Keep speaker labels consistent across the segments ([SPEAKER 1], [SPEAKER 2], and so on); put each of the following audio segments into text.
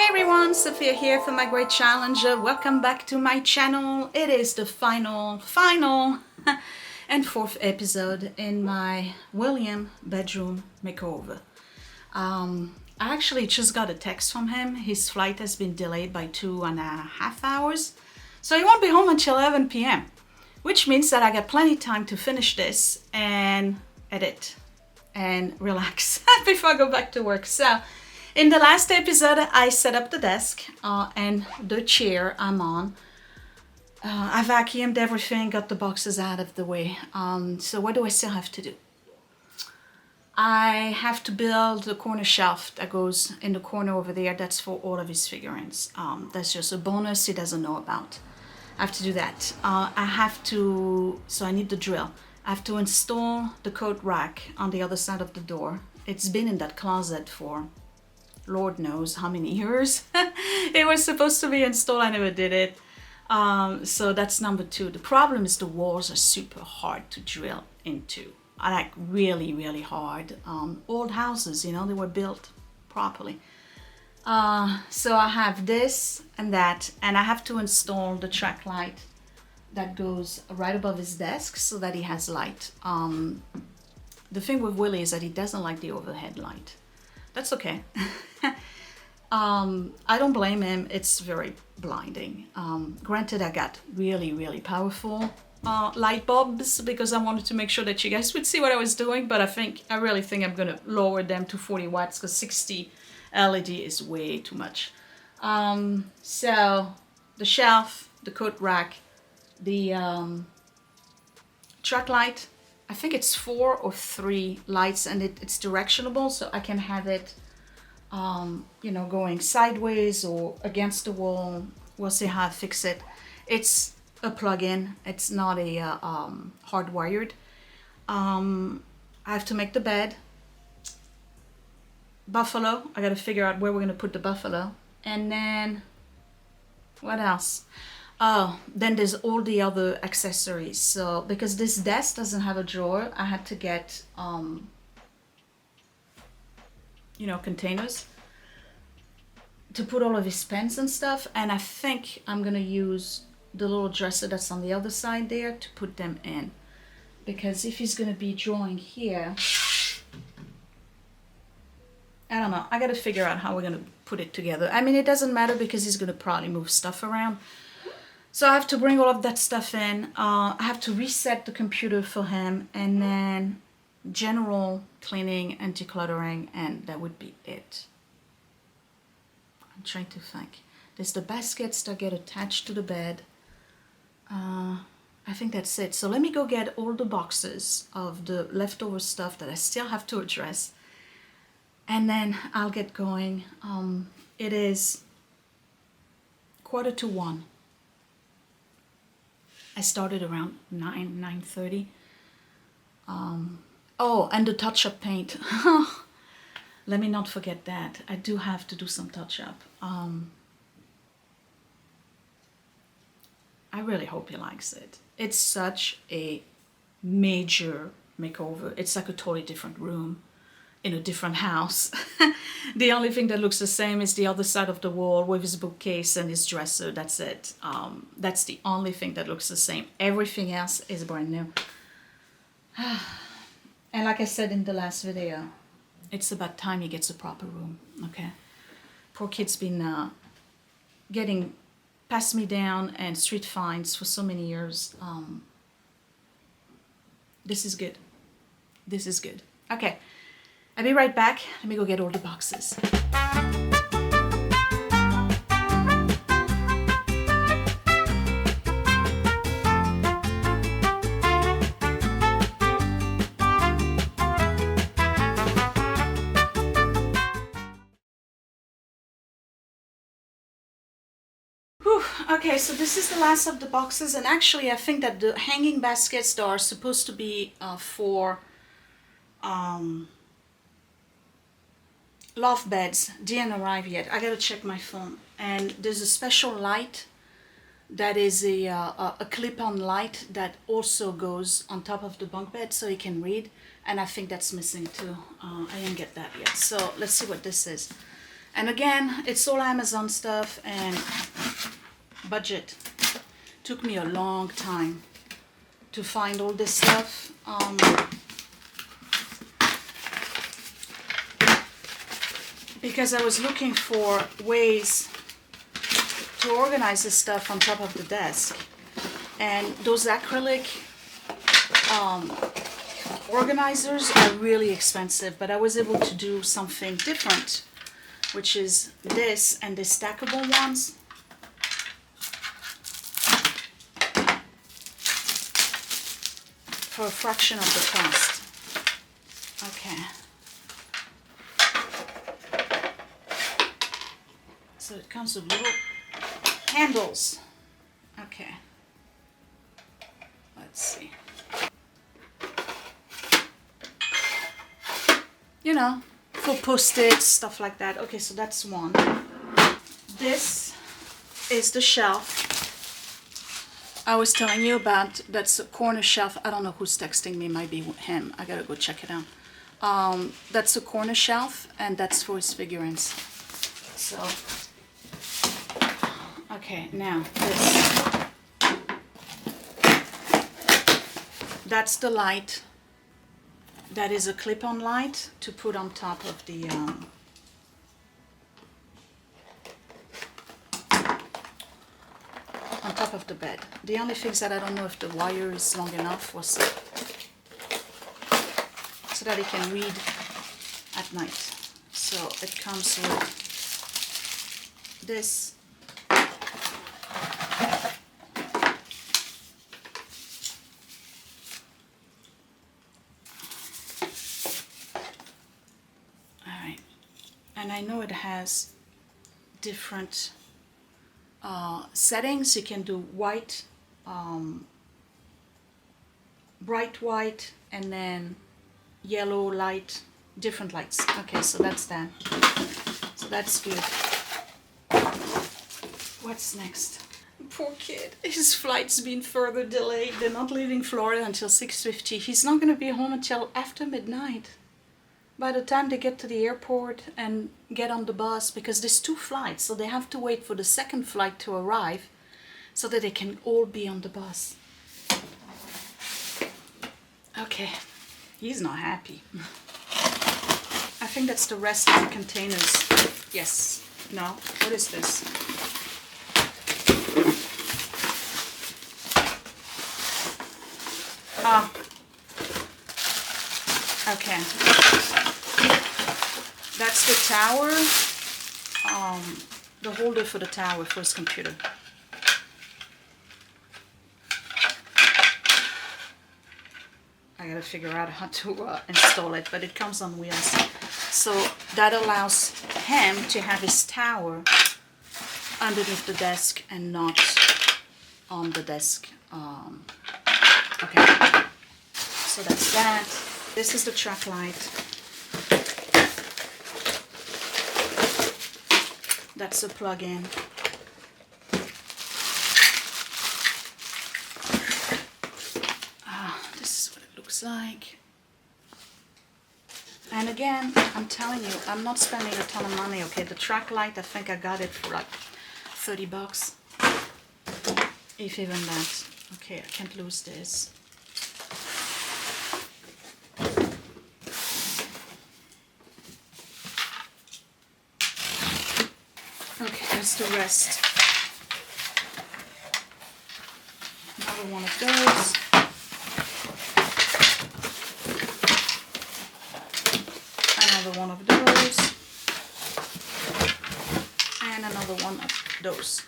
[SPEAKER 1] Hey everyone, Sophia here for My Great Challenge. Welcome back to my channel. It is the final and fourth episode in my William bedroom makeover. I actually just got a text from him. His flight has been delayed by 2.5 hours, so he won't be home until 11 p.m. which means that I got plenty of time to finish this and edit and relax before I go back to work. So in the last episode, I set up the desk and the chair I'm on. I vacuumed everything, got the boxes out of the way. So what do I still have to do? I have to build the corner shelf that goes in the corner over there. That's for all of his figurines. That's just a bonus he doesn't know about. I have to do that. So I need the drill. I have to install the coat rack on the other side of the door. It's been in that closet for Lord knows how many years. It was supposed to be installed, I never did it. So that's number 2. The problem is the walls are super hard to drill into. I like really hard. Old houses, you know, they were built properly. So I have this and that, and I have to install the track light that goes right above his desk so that he has light. The thing with Willie is that he doesn't like the overhead light. That's okay. I don't blame him. It's very blinding. Granted, I got really powerful light bulbs because I wanted to make sure that you guys would see what I was doing, but I really think I'm gonna lower them to 40 watts because 60 LED is way too much. So the shelf, the coat rack, the track light, I think it's 4 or 3 lights, and it's directionable, so I can have it, you know, going sideways or against the wall. We'll see how I fix it. It's a plug-in. It's not a hardwired. I have to make the bed. Buffalo. I got to figure out where we're going to put the buffalo. And then what else? Oh, then there's all the other accessories. So because this desk doesn't have a drawer, I had to get you know, containers to put all of his pens and stuff, and I think I'm gonna use the little dresser that's on the other side there to put them in, because if he's gonna be drawing here, I don't know, I gotta figure out how we're gonna put it together. I mean, it doesn't matter because he's gonna probably move stuff around. So I have to bring all of that stuff in. I have to reset the computer for him, and then general cleaning and decluttering, and that would be it. I'm trying to think. There's the baskets that get attached to the bed. I think that's it. So let me go get all the boxes of the leftover stuff that I still have to address, and then I'll get going. It is 1:45. I started around 9:30. Oh, and the touch-up paint. Let me not forget that. I do have to do some touch-up. I really hope he likes it. It's such a major makeover. It's like a totally different room in a different house. The only thing that looks the same is the other side of the wall with his bookcase and his dresser. That's it. That's the only thing that looks the same. Everything else is brand new. And like I said in the last video, it's about time he gets a proper room, okay? Poor kid's been getting past me down and street fines for so many years. This is good. This is good. Okay, I'll be right back. Let me go get all the boxes. Okay, so this is the last of the boxes, and actually I think that the hanging baskets that are supposed to be for loft beds didn't arrive yet. I gotta check my phone, and there's a special light that is a clip-on light that also goes on top of the bunk bed so you can read, and I think that's missing too. I didn't get that yet, so let's see what this is. And again, it's all Amazon stuff and budget. Took me a long time to find all this stuff. Because I was looking for ways to organize this stuff on top of the desk. And those acrylic organizers are really expensive, but I was able to do something different, which is this and the stackable ones. For a fraction of the cost. Okay. So it comes with little handles. Okay. Let's see. You know, for post-its, stuff like that. Okay, so that's one. This is the shelf I was telling you about. That's a corner shelf. I don't know who's texting me. Might be him. I gotta go check it out. That's a corner shelf, and that's for his figurines. So, okay, now this. That's the light. That is a clip-on light to put on top of the bed. The only thing is that I don't know if the wire is long enough or so that it can read at night. So it comes with this. Alright, and I know it has different settings. You can do white, bright white, and then yellow light, different lights. Okay, so that's that. So that's good. What's next? Poor kid. His flight's been further delayed. They're not leaving Florida until 6:50. He's not going to be home until after midnight. By the time they get to the airport and get on the bus, because there's 2 flights, so they have to wait for the second flight to arrive so that they can all be on the bus. Okay, he's not happy. I think that's the rest of the containers. Yes. No. What is this? Ah. Okay. That's the tower, the holder for the tower for his computer. I gotta figure out how to install it, but it comes on wheels. So that allows him to have his tower underneath the desk and not on the desk. Okay, so that's that. This is the track light. That's a plug-in. This is what it looks like. And again, I'm telling you, I'm not spending a ton of money. Okay, the track light, I think I got it for like 30 bucks. If even that. Okay, I can't lose this. Okay, there's the rest. Another one of those. Another one of those. And another one of those.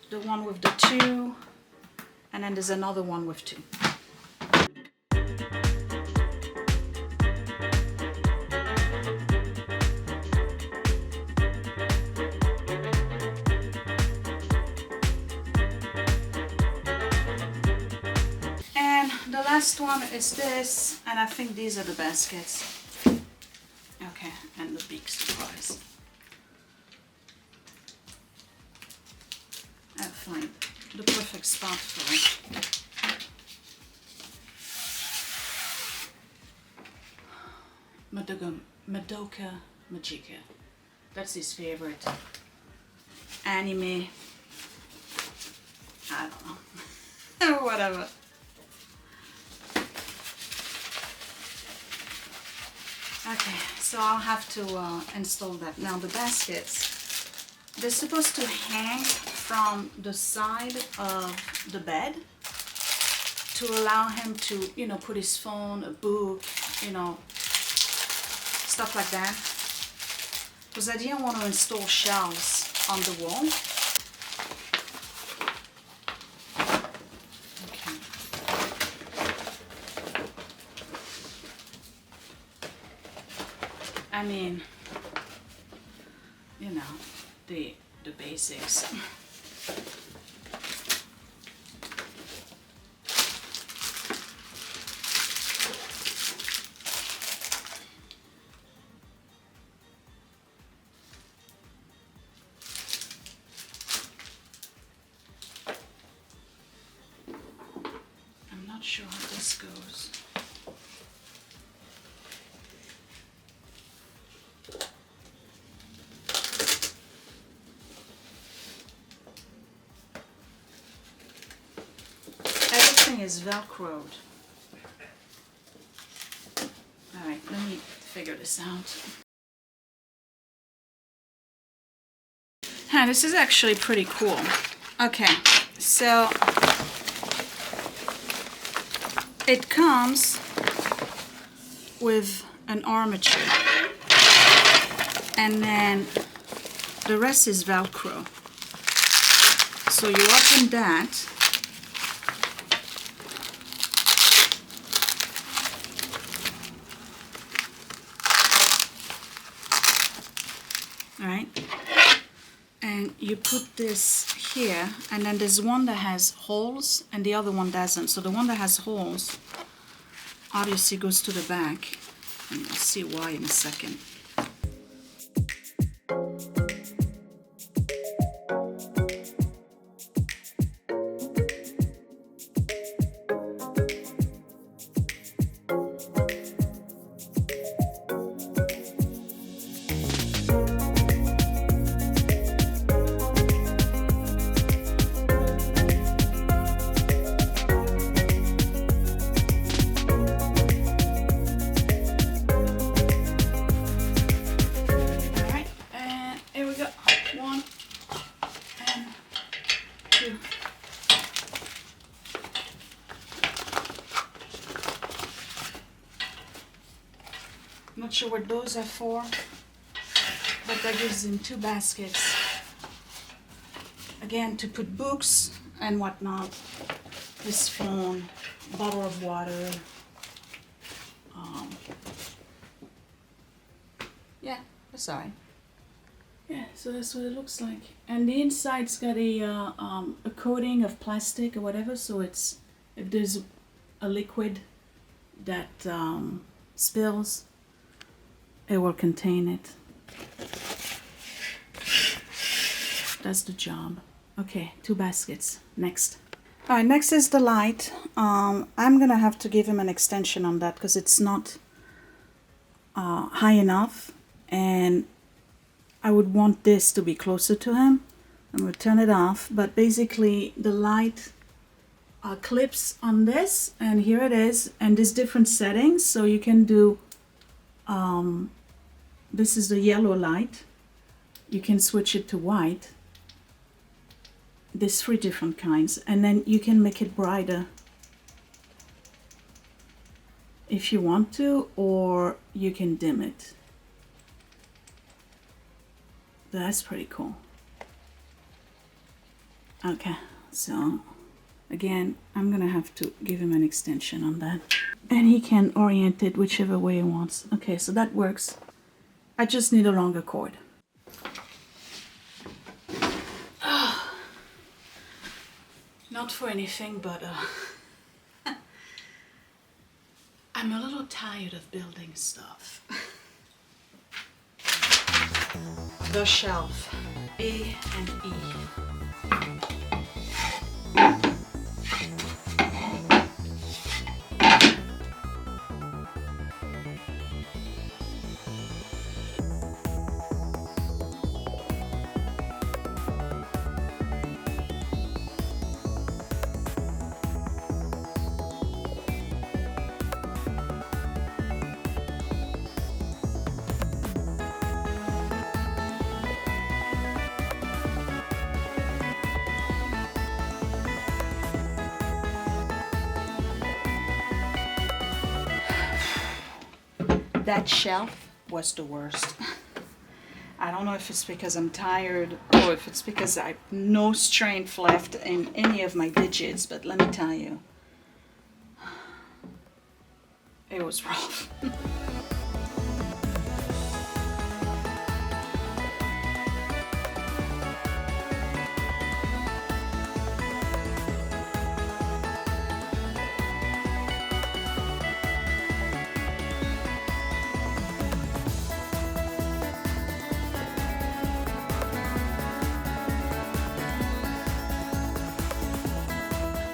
[SPEAKER 1] The one with the 2, and then there's another one with 2. And the last one is this, and I think these are the baskets. Okay, and the big surprise. I'll find the perfect spot for it. Madoka Magica. That's his favorite anime. I don't know. Whatever. Okay, so I'll have to install that. Now the baskets, they're supposed to hang from the side of the bed to allow him to, you know, put his phone, a book, you know, stuff like that. Because I didn't want to install shelves on the wall. Okay. I mean, you know, the basics. I'm not sure how this goes. Everything is Velcroed. Alright, let me figure this out. This is actually pretty cool. Okay, so it comes with an armature, and then the rest is Velcro. So you open that, all right, and you put this here, and then there's one that has holes and the other one doesn't. So the one that has holes obviously goes to the back, and you'll see why in a second. Not sure what those are for, but that gives him two baskets. Again, to put books and whatnot, his phone, bottle of water. Yeah, that's alright. Yeah, so that's what it looks like. And the inside's got a coating of plastic or whatever, so it's, if there's a liquid that spills, it will contain it. That's the job. Okay, two baskets. Next. All right, next is the light. I'm gonna have to give him an extension on that because it's not high enough, and I would want this to be closer to him. I'm gonna turn it off, but basically the light clips on this, and here it is, and there's different settings, so you can do this is the yellow light. You can switch it to white. There's 3 different kinds, and then you can make it brighter if you want to, or you can dim it. That's pretty cool. Okay, so again, I'm gonna have to give him an extension on that, and he can orient it whichever way he wants. Okay, so that works. I just need a longer cord. Not for anything, but I'm a little tired of building stuff. The shelf, A and E. that shelf was the worst. I don't know if it's because I'm tired or if it's because I have no strength left in any of my digits, but let me tell you, it was rough.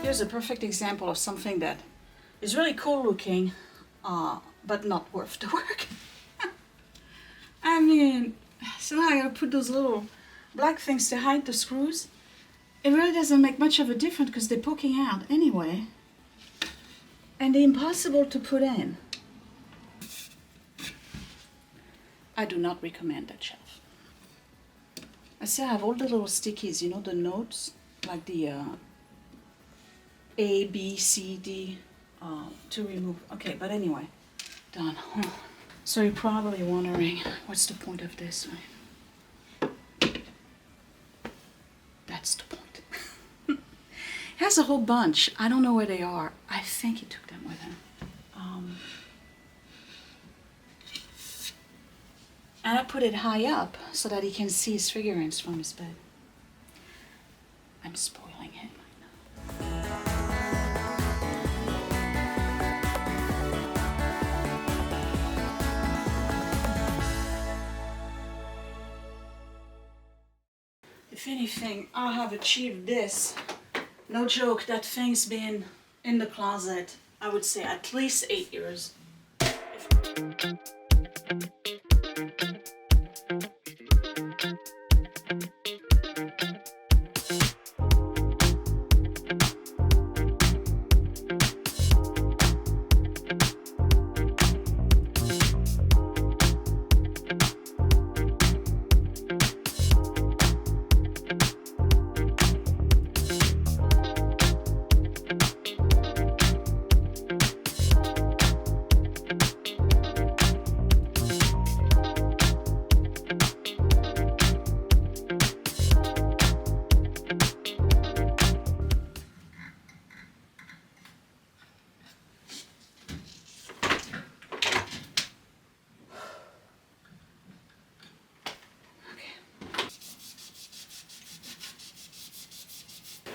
[SPEAKER 1] Here's a perfect example of something that is really cool looking, but not worth the work. I mean, so now I gotta put those little black things to hide the screws. It really doesn't make much of a difference because they're poking out anyway. And they're impossible to put in. I do not recommend that shelf. I still have all the little stickies, you know, the notes, like the A, B, C, D, to remove. Okay, but anyway, done. So you're probably wondering, what's the point of this, right? That's the point. He has a whole bunch. I don't know where they are. I think he took them with him. And I put it high up so that he can see his figurines from his bed. I'm spoiling him, I know. If anything, I have achieved this. No joke, that thing's been in the closet, I would say at least 8 years.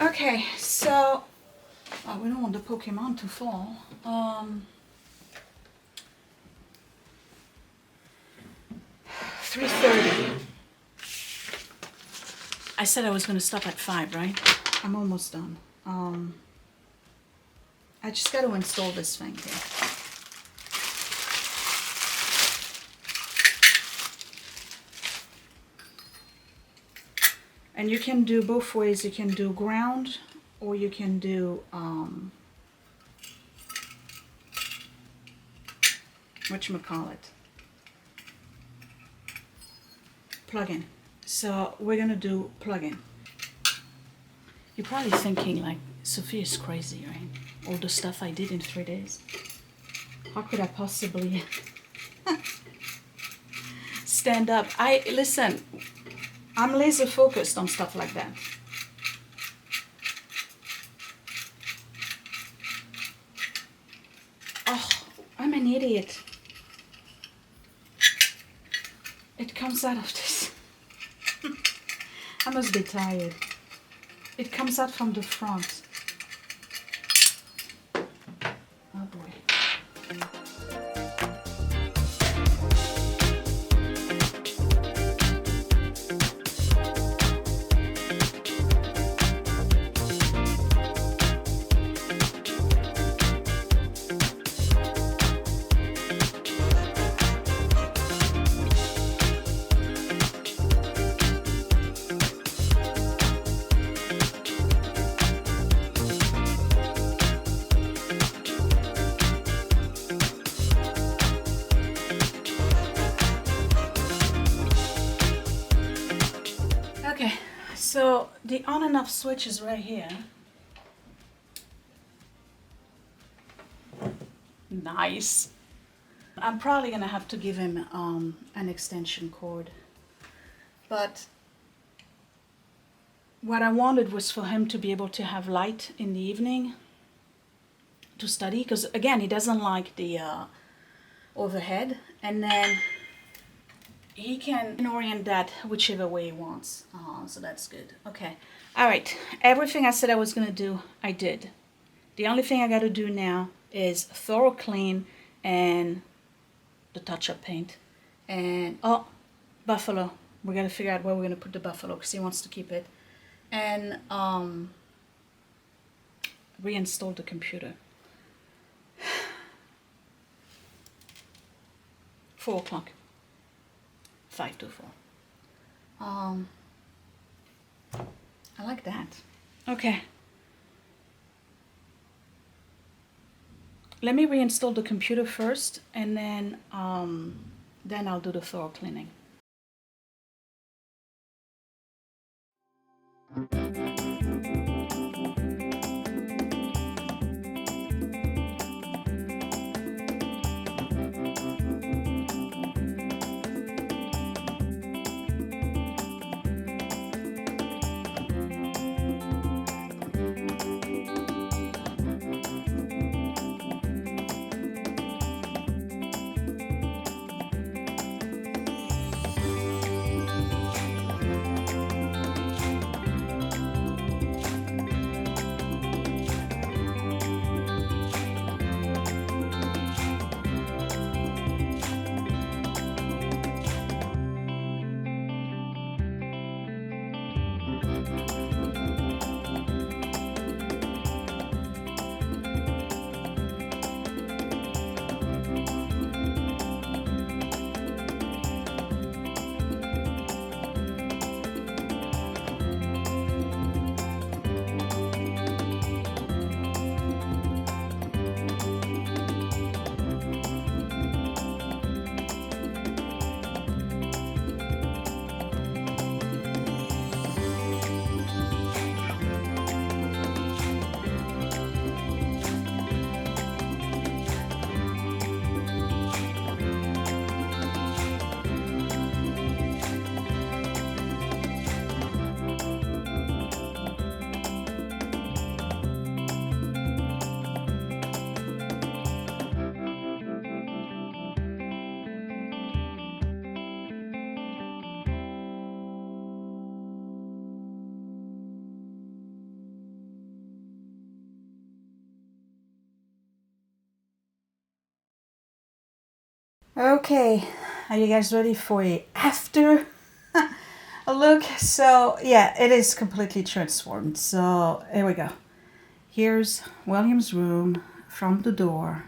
[SPEAKER 1] Okay, so we don't want the Pokemon to fall. 3:30. I said I was going to stop at 5, right? I'm almost done. I just got to install this thing here. And you can do both ways. You can do ground or you can do whatchamacallit, plug-in. So we're gonna do plug-in. You're probably thinking like, Sophia's crazy, right? All the stuff I did in 3 days. How could I possibly stand up? Listen, I'm laser focused on stuff like that. Oh, I'm an idiot. It comes out of this. I must be tired. It comes out from the front. Oh boy. Okay, so the on and off switch is right here. Nice. I'm probably gonna have to give him an extension cord, but what I wanted was for him to be able to have light in the evening to study, because again, he doesn't like the overhead, and then he can orient that whichever way he wants. So that's good. Okay. All right. Everything I said I was gonna do, I did. The only thing I got to do now is thorough clean and the touch-up paint. And oh, buffalo. We got to figure out where we're gonna put the buffalo because he wants to keep it. And reinstall the computer. 4 o'clock. 5 to 4. I like that. Okay. Let me reinstall the computer first, and then I'll do the thorough cleaning. Okay, are you guys ready for a after a look? So yeah, it is completely transformed. So here we go. Here's William's room from the door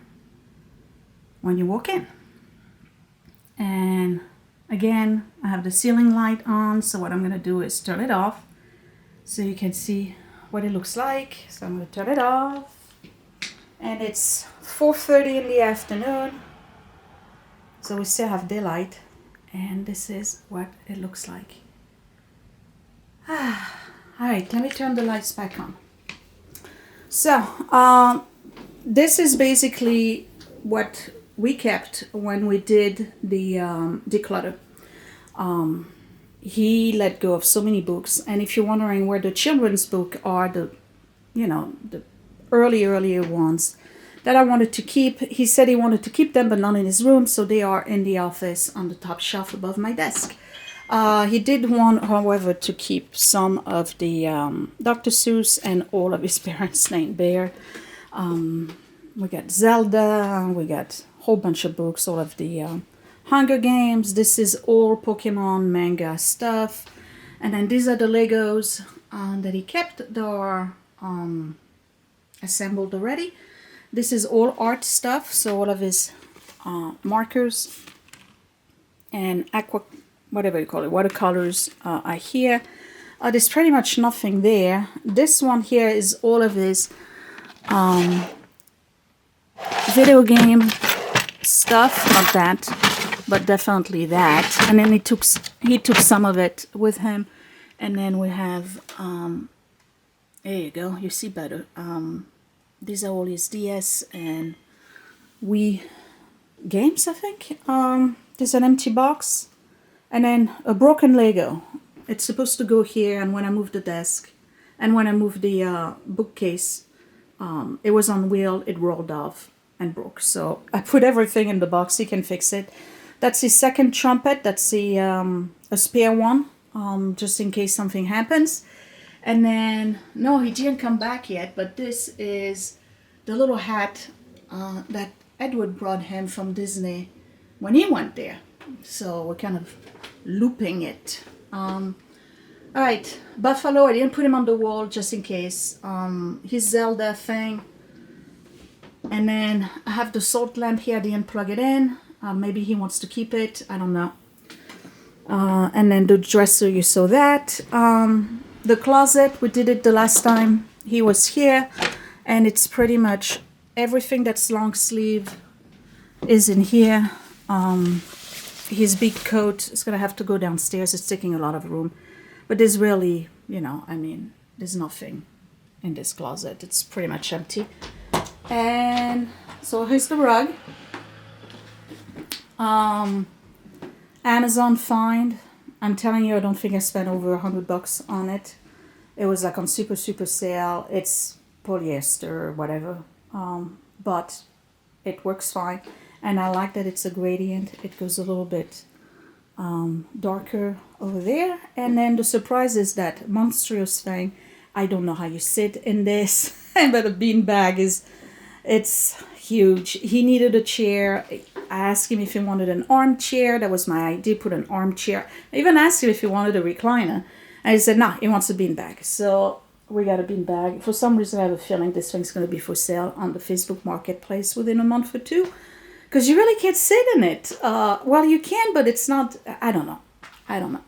[SPEAKER 1] when you walk in. And again, I have the ceiling light on, so what I'm gonna do is turn it off so you can see what it looks like. So I'm gonna turn it off, and it's 4:30 in the afternoon. So we still have daylight, and this is what it looks like. All right, let me turn the lights back on. So this is basically what we kept when we did the declutter. He let go of so many books, and if you're wondering where the children's book are, the earlier ones that I wanted to keep, he said he wanted to keep them, but not in his room, so they are in the office on the top shelf above my desk. He did want, however, to keep some of the Dr. Seuss and all of his parents' named Behr. We got Zelda, we got a whole bunch of books, all of the Hunger Games. This is all Pokemon manga stuff. And then these are the Legos that he kept. They are assembled already. This is all art stuff, so all of his markers and whatever you call it, watercolors are here. There's pretty much nothing there. This one here is all of his video game stuff, not that, but definitely that. And then he took some of it with him. And then we have, there you go, you see better. These are all his DS and Wii games, I think. There's an empty box, and then a broken Lego. It's supposed to go here, and when I move the desk, and when I move the bookcase, it was on wheel, it rolled off and broke. So I put everything in the box, he can fix it. That's his second trumpet, that's a spare one, just in case something happens. And then, no, he didn't come back yet, but this is the little hat that Edward brought him from Disney when he went there. So we're kind of looping it. All right, Buffalo, I didn't put him on the wall just in case. His Zelda thing. And then I have the salt lamp here, I didn't plug it in. Maybe he wants to keep it, I don't know. And then the dresser, you saw that. The closet, we did it the last time he was here, and it's pretty much everything that's long sleeve is in here. His big coat is gonna have to go downstairs. It's taking a lot of room, but there's really, you know, I mean, there's nothing in this closet. It's pretty much empty. And so here's the rug. Amazon find. I'm telling you, I don't think I spent over $100 on it. It was like on super sale. It's polyester or whatever, but it works fine. And I like that it's a gradient. It goes a little bit darker over there. And then the surprise is that monstrous thing. I don't know how you sit in this, but a beanbag it's huge. He needed a chair. I asked him if he wanted an armchair. That was my idea, put an armchair. I even asked him if he wanted a recliner. And he said, nah, he wants a beanbag. So we got a beanbag. For some reason, I have a feeling this thing's going to be for sale on the Facebook Marketplace within a month or two. Because you really can't sit in it. Well, you can, but it's not, I don't know.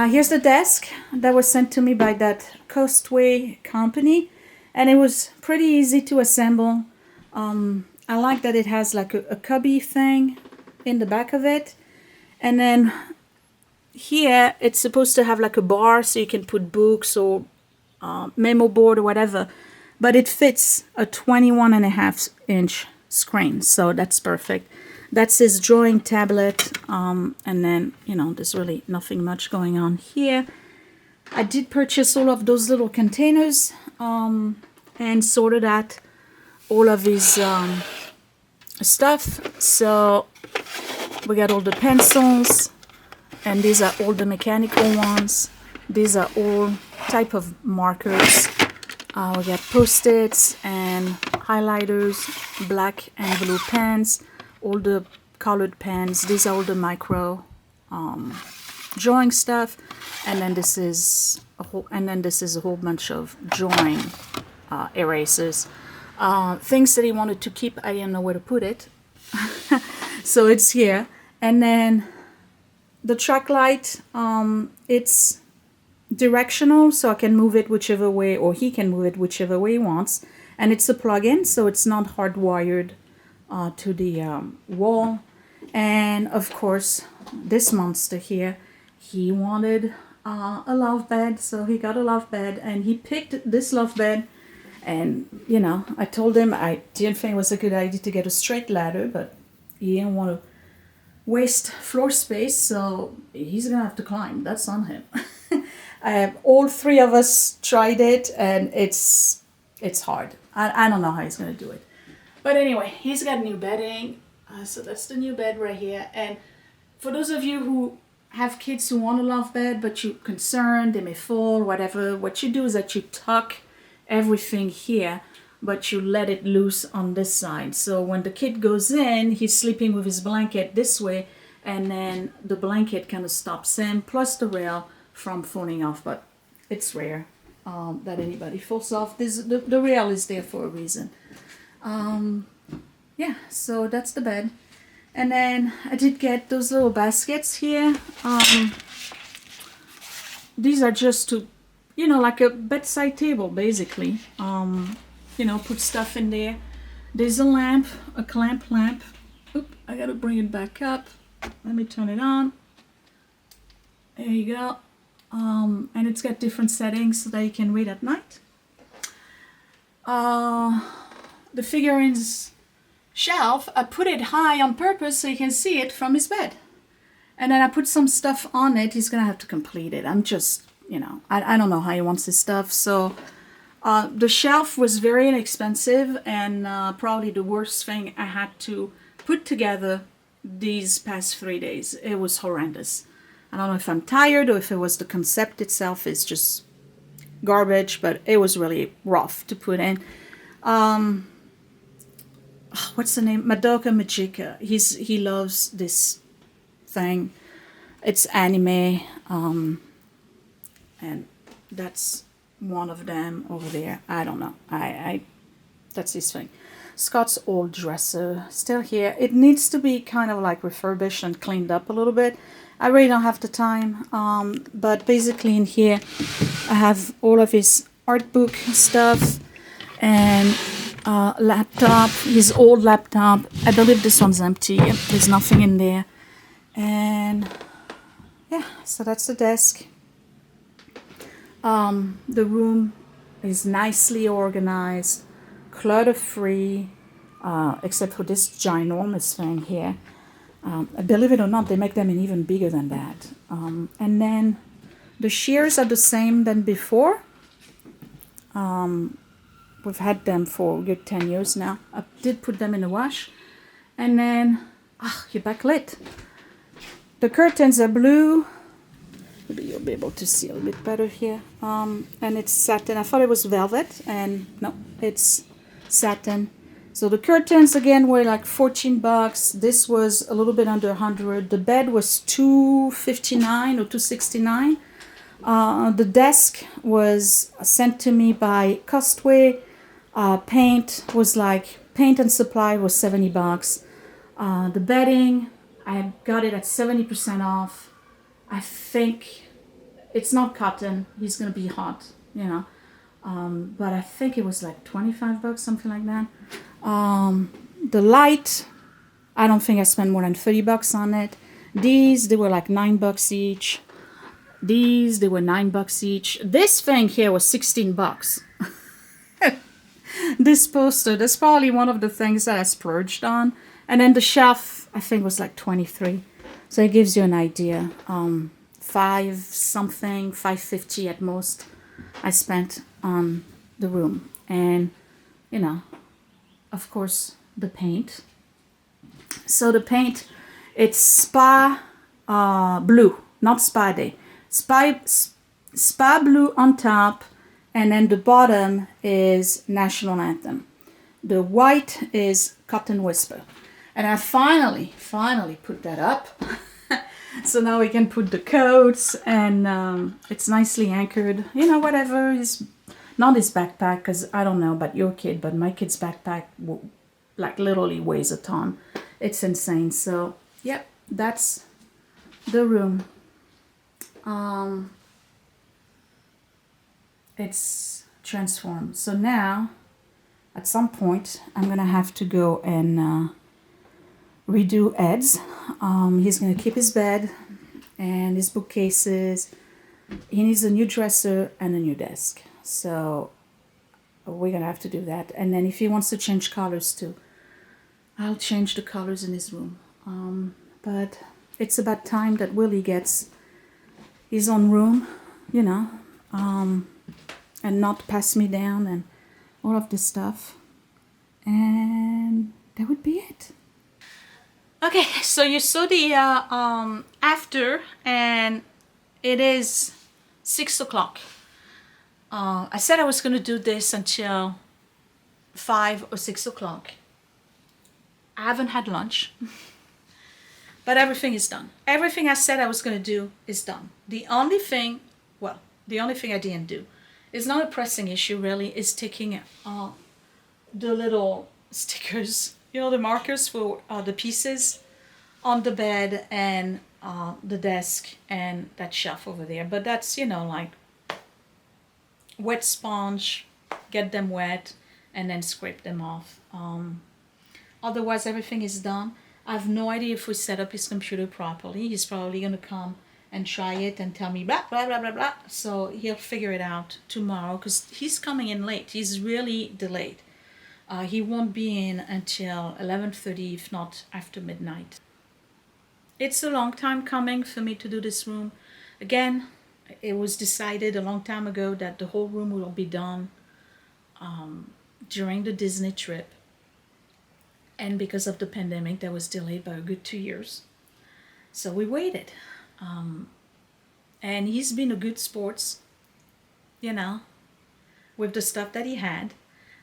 [SPEAKER 1] Here's the desk that was sent to me by that Costway company. And it was pretty easy to assemble. I like that it has like a cubby thing in the back of it. And then here it's supposed to have like a bar so you can put books or memo board or whatever. But it fits a 21.5-inch screen. So that's perfect. That's his drawing tablet. And then, you know, there's really nothing much going on here. I did purchase all of those little containers and sorted out all of his stuff. So we got all the pencils, and these are all the mechanical ones. These are all type of markers. We got post-its and highlighters, black and blue pens, all the colored pens. These are all the micro drawing stuff, and then this is a whole bunch of drawing erasers. Things that he wanted to keep, I didn't know where to put it. So it's here. And then the track light, it's directional, so I can move it whichever way, or he can move it whichever way he wants. And it's a plug-in, so it's not hardwired to the wall. And of course, this monster here, he wanted a loft bed, so he got a loft bed, and he picked this loft bed. And, you know, I told him I didn't think it was a good idea to get a straight ladder, but he didn't want to waste floor space, so he's going to have to climb. That's on him. All three of us tried it, and it's hard. I don't know how he's going to do it. But anyway, he's got new bedding. So that's the new bed right here. And for those of you who have kids who want a loft bed, but you're concerned they may fall, whatever, what you do is that you tuck everything here, but you let it loose on this side. So when the kid goes in, he's sleeping with his blanket this way, and then the blanket kind of stops him, plus the rail from falling off. But it's rare that anybody falls off. The rail is there for a reason. Yeah, so that's the bed. And then I did get those little baskets here. These are just to, you know, like a bedside table, basically. You know, put stuff in there. There's a lamp, a clamp lamp. Oop, I gotta bring it back up. Let me turn it on. There you go. And it's got different settings so that you can read at night. The figurines shelf, I put it high on purpose so he can see it from his bed. And then I put some stuff on it. He's going to have to complete it. I'm just, you know, I don't know how he wants his stuff. So the shelf was very inexpensive and probably the worst thing I had to put together these past 3 days. It was horrendous. I don't know if I'm tired or if it was the concept itself is just garbage, but it was really rough to put in. What's the name? Madoka Magica. He loves this thing. It's anime, and that's one of them over there. I don't know. I that's his thing. Scott's old dresser still here. It needs to be kind of like refurbished and cleaned up a little bit. I really don't have the time, but basically in here I have all of his art book stuff and laptop, his old laptop. I believe this one's empty. There's nothing in there. And yeah, so that's the desk. The room is nicely organized, clutter-free, except for this ginormous thing here. Believe it or not, they make them in even bigger than that. And then the shears are the same than before. We've had them for a good 10 years now. I did put them in the wash. And then, you're backlit. The curtains are blue. Maybe you'll be able to see a little bit better here. And it's satin. I thought it was velvet, and no, it's satin. So the curtains again were like $14. This was a little bit under 100. The bed was $259 or $269. The desk was sent to me by Costway. Paint and supply was $70. The bedding, I got it at 70% off. I think it's not cotton. He's gonna be hot, you know. But I think it was like $25, something like that. The light, I don't think I spent more than $30 on it. These, they were like $9 each. These, they were $9 each. This thing here was $16. This poster, that's probably one of the things that I splurged on. And then the shelf, I think, was like $23. So it gives you an idea. $550 at most I spent on the room. And, you know, of course, the paint. So the paint, it's Spa Blue, not Spa Day. Spa Blue on top, and then the bottom is National Anthem. The white is Cotton Whisper. And I finally put that up. So now we can put the coats, and it's nicely anchored. You know, whatever is, not his backpack, because I don't know about your kid, but my kid's backpack like literally weighs a ton. It's insane. So, yep, that's the room. It's transformed. So now, at some point, I'm going to have to go and redo Ed's. He's going to keep his bed and his bookcases. He needs a new dresser and a new desk. So we're going to have to do that. And then if he wants to change colors too, I'll change the colors in his room. But it's about time that Willie gets his own room, you know, and not pass me down and all of this stuff. And that would be it. Okay, so you saw the after, and it is 6 o'clock. I said I was going to do this until 5 or 6 o'clock. I haven't had lunch, but everything is done. Everything I said I was going to do is done. The only thing I didn't do, is not a pressing issue really, is taking the little stickers, you know, the markers for the pieces on the bed and the desk and that shelf over there. But that's, you know, like wet sponge, get them wet, and then scrape them off. Otherwise, everything is done. I have no idea if we set up his computer properly. He's probably going to come and try it and tell me blah, blah, blah, blah, blah. So he'll figure it out tomorrow because he's coming in late. He's really delayed. He won't be in until 11:30, if not after midnight. It's a long time coming for me to do this room. Again, it was decided a long time ago that the whole room will be done during the Disney trip. And because of the pandemic, that was delayed by a good 2 years. So we waited. And he's been a good sports, you know, with the stuff that he had.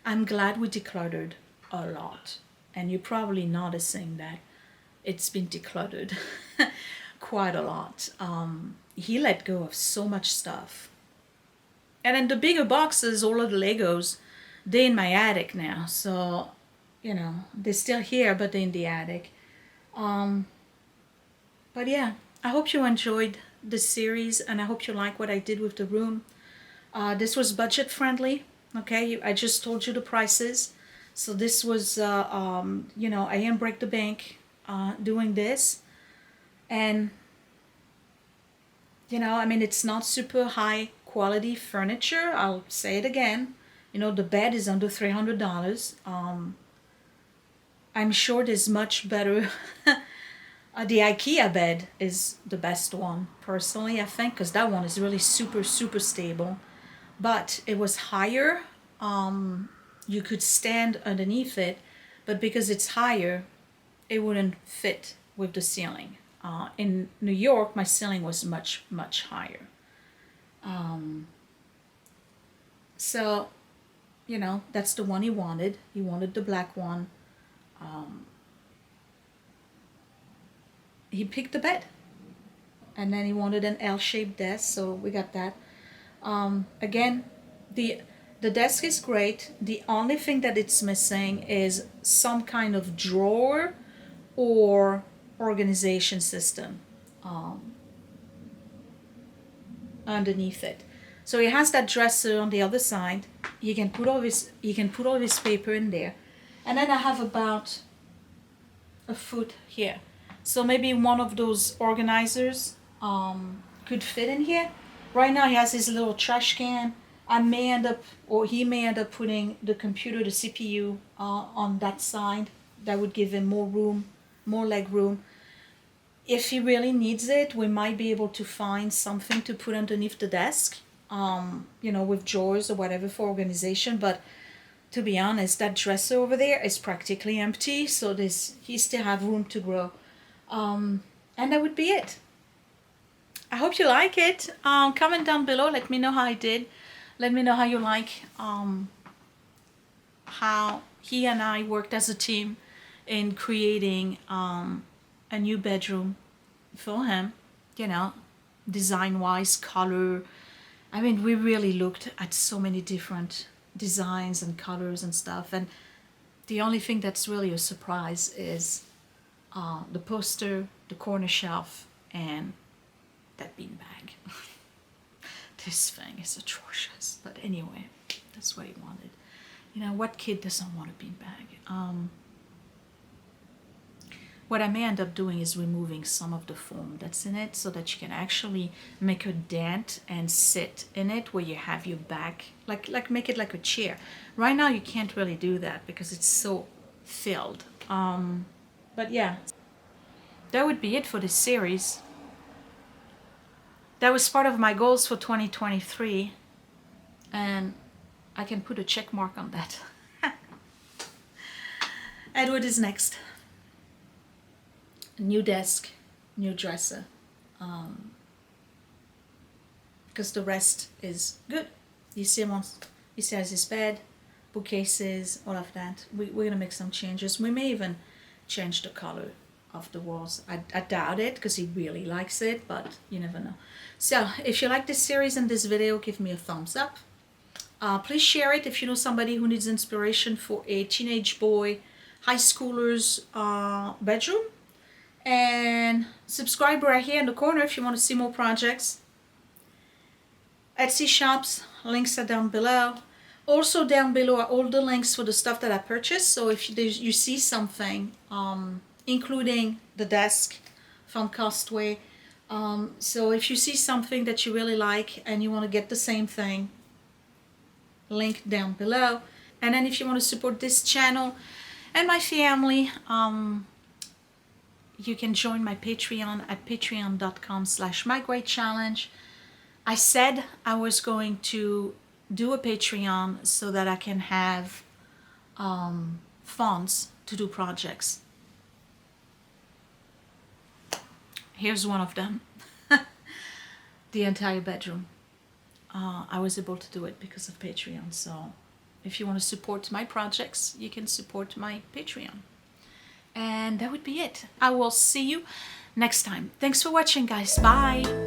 [SPEAKER 1] I'm glad we decluttered a lot. And you're probably noticing that it's been decluttered quite a lot. He let go of so much stuff. And then the bigger boxes, all of the Legos, they're in my attic now. So, you know, they're still here, but they're in the attic. But yeah, I hope you enjoyed this series, and I hope you like what I did with the room. This was budget friendly. Okay, I just told you the prices. So this was, you know, I didn't break the bank doing this. And, you know, I mean, it's not super high quality furniture. I'll say it again. You know, the bed is under $300. I'm sure there's much better. The IKEA bed is the best one, personally, I think, because that one is really super, super stable. But it was higher. You could stand underneath it, but because it's higher, it wouldn't fit with the ceiling. In New York, my ceiling was much, much higher. So, you know, that's the one he wanted. He wanted the black one. He picked the bed. And then he wanted an L-shaped desk, so we got that. Again, the desk is great. The only thing that it's missing is some kind of drawer or organization system underneath it. So he has that dresser on the other side. You can put all his paper in there. And then I have about a foot here. So maybe one of those organizers could fit in here. Right now he has his little trash can. He may end up putting the computer, the CPU, on that side. That would give him more room, more leg room. If he really needs it, we might be able to find something to put underneath the desk, you know, with drawers or whatever for organization. But to be honest, that dresser over there is practically empty, so he still have room to grow. And that would be it. I hope you like it. Comment down below. Let me know how I did. Let me know how you like how he and I worked as a team in creating a new bedroom for him. You know, design-wise, color. I mean, we really looked at so many different designs and colors and stuff. And the only thing that's really a surprise is the poster, the corner shelf, and that beanbag. This thing is atrocious, but anyway, that's what he wanted. You know, what kid doesn't want a beanbag? What I may end up doing is removing some of the foam that's in it so that you can actually make a dent and sit in it where you have your back, like make it like a chair. Right now you can't really do that because it's so filled. But yeah, that would be it for this series. That was part of my goals for 2023, and I can put a check mark on that. Edward is next. New desk, new dresser, because the rest is good. He still has his bed, bookcases, all of that. We're gonna make some changes. We may even change the color of the walls. I doubt it because he really likes it, but you never know. So if you like this series and this video, give me a thumbs up. Please share it if you know somebody who needs inspiration for a teenage boy, high schooler's bedroom. And subscribe right here in the corner if you want to see more projects. Esty Shops, links are down below. Also down below are all the links for the stuff that I purchased. So if you see something, including the desk from Costway, so if you see something that you really like and you want to get the same thing, link down below. And then if you want to support this channel and my family, you can join my Patreon at patreon.com/mygreatchallenge. I said I was going to do a Patreon so that I can have funds to do projects. Here's one of them. The entire bedroom. I was able to do it because of Patreon. So if you want to support my projects, you can support my Patreon. And that would be it. I will see you next time. Thanks for watching, guys. Bye.